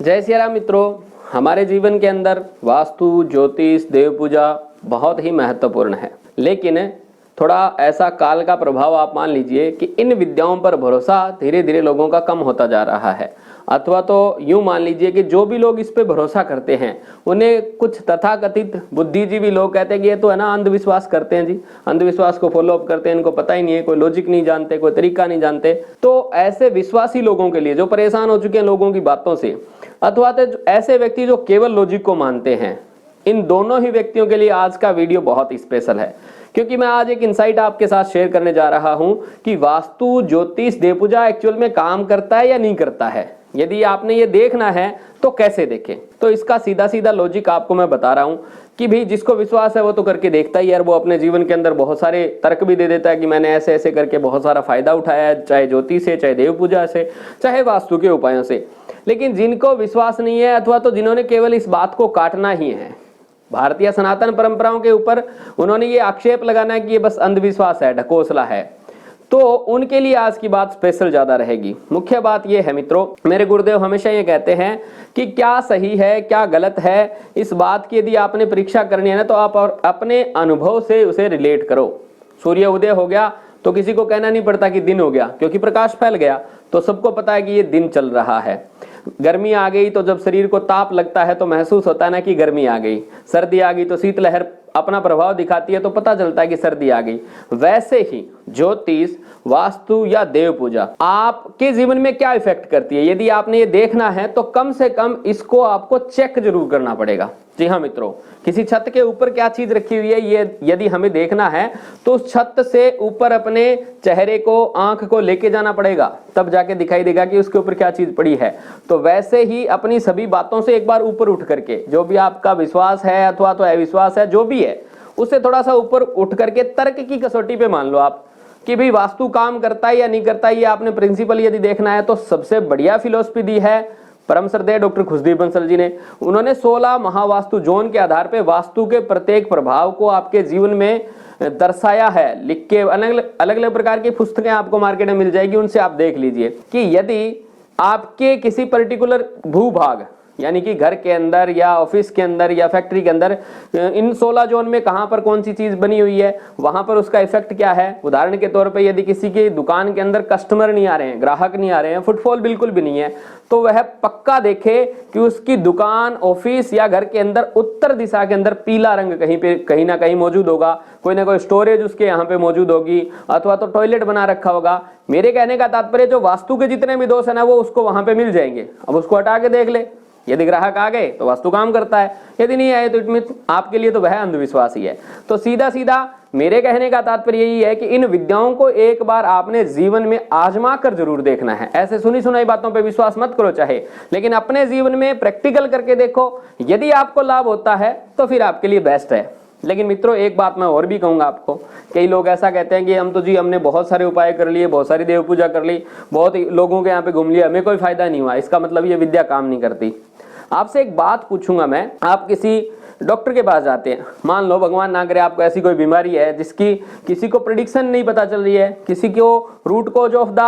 जय सिया राम मित्रों, हमारे जीवन के अंदर वास्तु, ज्योतिष, देव पूजा बहुत ही महत्वपूर्ण है। लेकिन थोड़ा ऐसा काल का प्रभाव आप मान लीजिए कि इन विद्याओं पर भरोसा धीरे धीरे लोगों का कम होता जा रहा है। अथवा तो यूं मान लीजिए कि जो भी लोग इस पे भरोसा करते हैं उन्हें कुछ तथाकथित बुद्धिजीवी लोग कहते हैं कि ये तो है ना अंधविश्वास करते हैं जी, अंधविश्वास को फॉलो अप करते हैं, इनको पता ही नहीं है, कोई लॉजिक नहीं जानते, कोई तरीका नहीं जानते। तो ऐसे विश्वासी लोगों के लिए जो परेशान हो चुके हैं लोगों की बातों से, अथवा तो ऐसे व्यक्ति जो केवल लॉजिक को मानते हैं, इन दोनों ही व्यक्तियों के लिए आज का वीडियो बहुत स्पेशल है। क्योंकि मैं आज एक इंसाइट आपके साथ शेयर करने जा रहा हूं कि वास्तु, ज्योतिष, देव पूजा एक्चुअल में काम करता है या नहीं करता है। यदि आपने ये देखना है तो कैसे देखें, तो इसका सीधा सीधा लॉजिक आपको मैं बता रहा हूं कि भाई जिसको विश्वास है वो तो करके देखता ही है। वो अपने जीवन के अंदर बहुत सारे तर्क भी दे देता है कि मैंने ऐसे ऐसे करके बहुत सारा फायदा उठाया है, चाहे ज्योतिष से, चाहे देव पूजा से, चाहे वास्तु के उपायों से। लेकिन जिनको विश्वास नहीं है, अथवा तो जिन्होंने केवल इस बात को काटना ही है, भारतीय सनातन परंपराओं के ऊपर उन्होंने ये आक्षेप लगाना है कि ये बस अंधविश्वास है, ढकोसला है, तो उनके लिए आज की बात स्पेशल ज्यादा रहेगी। मुख्य बात ये है मित्रों, मेरे गुरुदेव हमेशा ये कहते हैं कि क्या सही है क्या गलत है, इस बात की यदि आपने परीक्षा करनी है ना तो आप अपने अनुभव से उसे रिलेट करो। सूर्य उदय हो गया तो किसी को कहना नहीं पड़ता कि दिन हो गया, क्योंकि प्रकाश फैल गया तो सबको पता है कि ये दिन चल रहा है। गर्मी आ गई तो जब शरीर को ताप लगता है तो महसूस होता है ना कि गर्मी आ गई। सर्दी आ गई तो शीतलहर अपना प्रभाव दिखाती है तो पता चलता है कि सर्दी आ गई। वैसे ही ज्योतिष, वास्तु या देव पूजा आपके जीवन में क्या इफेक्ट करती है, यदि आपने ये देखना है तो कम से कम इसको आपको चेक जरूर करना पड़ेगा। जी हाँ मित्रों, किसी छत के ऊपर क्या चीज रखी हुई है ये यदि हमें देखना है तो उस छत से ऊपर अपने चेहरे को, आंख को लेके जाना पड़ेगा, तब जाके दिखाई देगा कि उसके ऊपर क्या चीज पड़ी है। तो वैसे ही अपनी सभी बातों से एक बार ऊपर उठ करके, जो भी आपका विश्वास है अथवा तो अविश्वास है, जो भी है, उससे थोड़ा सा ऊपर उठ करके तर्क की कसौटी पे मान लो आप कि भाई वास्तु काम करता है या नहीं करता है। ये आपने प्रिंसिपल यदि देखना है तो सबसे बढ़िया फिलॉसफी दी है परम श्रद्धेय डॉक्टर खुशदीप बंसल जी ने। उन्होंने 16 महावास्तु जोन के आधार पे वास्तु के प्रत्येक प्रभाव को आपके जीवन में दर्शाया है, लिख के अलग अलग प्रकार की पुस्तकें आपको मार्केट में मिल जाएगी, उनसे आप देख लीजिए कि यदि आपके किसी पर्टिकुलर भूभाग यानी कि घर के अंदर या ऑफिस के अंदर या फैक्ट्री के अंदर इन 16 जोन में कहां पर कौन सी चीज बनी हुई है, वहां पर उसका इफेक्ट क्या है। उदाहरण के तौर पे यदि किसी की दुकान के अंदर कस्टमर नहीं आ रहे हैं, ग्राहक नहीं आ रहे हैं, फुटफॉल बिल्कुल भी नहीं है, तो वह पक्का देखे कि उसकी दुकान, ऑफिस या घर के अंदर उत्तर दिशा के अंदर पीला रंग कहीं ना कहीं मौजूद होगा, कोई ना कोई स्टोरेज उसके यहाँ पे मौजूद होगी, अथवा तो टॉयलेट बना रखा होगा। मेरे कहने का तात्पर्य जो वास्तु के जितने भी दोष है ना वो उसको वहां पे मिल जाएंगे। अब उसको हटा के देख ले, यदि ग्राहक आ गए तो वास्तु काम करता है, यदि नहीं आए तो इट मींस आपके लिए तो वह अंधविश्वास ही है। तो सीधा सीधा मेरे कहने का तात्पर्य यही है कि इन विद्याओं को एक बार आपने जीवन में आजमा कर जरूर देखना है। ऐसे सुनी सुनाई बातों पे विश्वास मत करो चाहे, लेकिन अपने जीवन में प्रैक्टिकल करके देखो। यदि आपको लाभ होता है तो फिर आपके लिए बेस्ट है। लेकिन मित्रों एक बात मैं और भी कहूंगा आपको, कई लोग ऐसा कहते हैं कि हम तो जी हमने बहुत सारे उपाय कर लिए, बहुत सारी देव पूजा कर ली, बहुत लोगों के यहाँ पे घूम लिया, हमें कोई फायदा नहीं हुआ, इसका मतलब ये विद्या काम नहीं करती। आपसे एक बात पूछूंगा मैं, आप किसी डॉक्टर के पास जाते हैं, मान लो भगवान ना करे आपको ऐसी कोई बीमारी है जिसकी किसी को प्रेडिक्शन नहीं पता चल रही है, किसी को रूट कॉज ऑफ द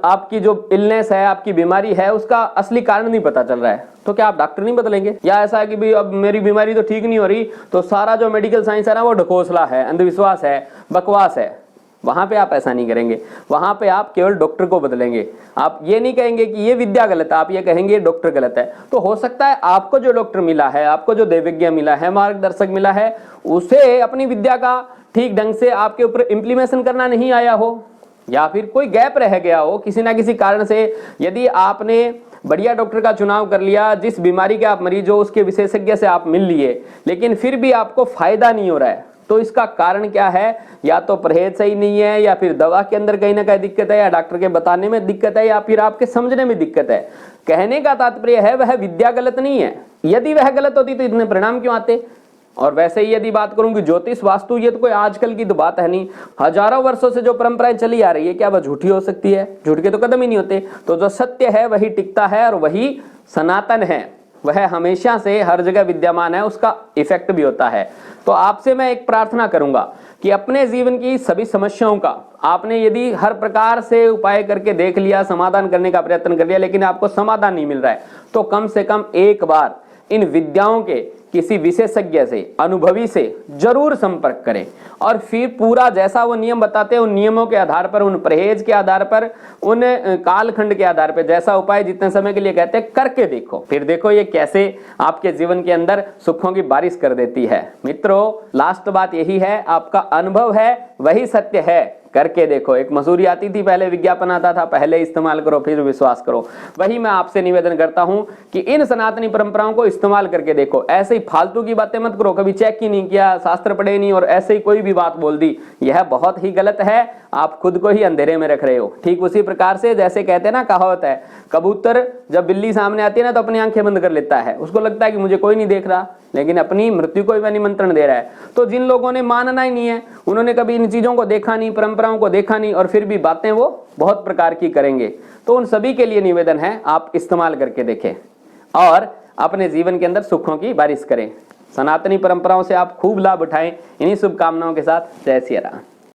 आपकी जो इलनेस है, आपकी बीमारी है, उसका असली कारण नहीं पता चल रहा है, तो क्या आप डॉक्टर नहीं बदलेंगे? या ऐसा है कि भाई अब मेरी बीमारी तो ठीक नहीं हो रही तो सारा जो मेडिकल साइंस है ना वो ढकोसला है, अंधविश्वास है, बकवास है? वहां पे आप ऐसा नहीं करेंगे, वहां पे आप केवल डॉक्टर को बदलेंगे। आप ये नहीं कहेंगे कि ये विद्या गलत है, आप ये कहेंगे डॉक्टर गलत है। तो हो सकता है आपको जो डॉक्टर मिला है, आपको जो देवज्ञ मिला है, मार्गदर्शक मिला है, उसे अपनी विद्या का ठीक ढंग से आपके ऊपर इम्प्लीमेशन करना नहीं आया हो, या फिर कोई गैप रह गया हो किसी ना किसी कारण से। यदि आपने बढ़िया डॉक्टर का चुनाव कर लिया, जिस बीमारी के आप मरीज हो उसके विशेषज्ञ से आप मिल लिए, लेकिन फिर भी आपको फायदा नहीं हो रहा है, तो इसका कारण क्या है? या तो परहेज सही नहीं है, या फिर दवा के अंदर कहीं ना कहीं दिक्कत है, या डॉक्टर के बताने में दिक्कत है, या फिर आपके समझने में दिक्कत है। कहने का तात्पर्य है वह विद्या गलत नहीं है। यदि वह गलत होती तो इतने परिणाम क्यों आते? और वैसे ही यदि बात करूं कि ज्योतिष, वास्तु, ये तो कोई आजकल की तो बात है नहीं, हजारों वर्षों से जो परंपराएं चली आ रही है, क्या वह झूठी हो सकती है? झूठ के तो कदम ही नहीं होते। तो जो सत्य है वही टिकता है और वही सनातन है। वह हमेशा से हर जगह विद्यमान है, उसका इफेक्ट भी होता है। तो आपसे मैं एक प्रार्थना करूंगा कि अपने जीवन की सभी समस्याओं का आपने यदि हर प्रकार से उपाय करके देख लिया, समाधान करने का प्रयत्न कर लिया, लेकिन आपको समाधान नहीं मिल रहा है, तो कम से कम एक बार इन विद्याओं के किसी विशेषज्ञ से, अनुभवी से जरूर संपर्क करें और फिर पूरा जैसा वो नियम बताते हैं उन नियमों के आधार पर, उन परहेज के आधार पर, उन कालखंड के आधार पर जैसा उपाय जितने समय के लिए कहते हैं करके देखो, फिर देखो ये कैसे आपके जीवन के अंदर सुखों की बारिश कर देती है। मित्रों, लास्ट बात यही है, आपका अनुभव है वही सत्य है, करके देखो। एक मसूरी आती थी, पहले विज्ञापन आता था, पहले इस्तेमाल करो फिर विश्वास करो। वही मैं आपसे निवेदन करता हूं कि इन सनातनी परंपराओं को इस्तेमाल करके देखो। ऐसे ही फालतू की बातें मत करो, कभी चेक ही नहीं किया, शास्त्र पढ़े नहीं और ऐसे ही कोई भी बात बोल दी, यह बहुत ही गलत है। आप खुद को ही अंधेरे में रख रहे हो। ठीक उसी प्रकार से जैसे कहते हैं ना, कहावत है, कबूतर जब बिल्ली सामने आती है ना तो अपनी आंखें बंद कर लेता है, उसको लगता है कि मुझे कोई नहीं देख रहा, लेकिन अपनी मृत्यु को ही वह निमंत्रण दे रहा है। तो जिन लोगों ने मानना ही नहीं है, उन्होंने कभी इन चीजों को देखा नहीं, परंपराओं को देखा नहीं, और फिर भी बातें वो बहुत प्रकार की करेंगे, तो उन सभी के लिए निवेदन है आप इस्तेमाल करके देखें और अपने जीवन के अंदर सुखों की बारिश करें। सनातनी परंपराओं से आप खूब लाभ उठाएं। इन्हीं शुभकामनाओं के साथ जय सिया राम।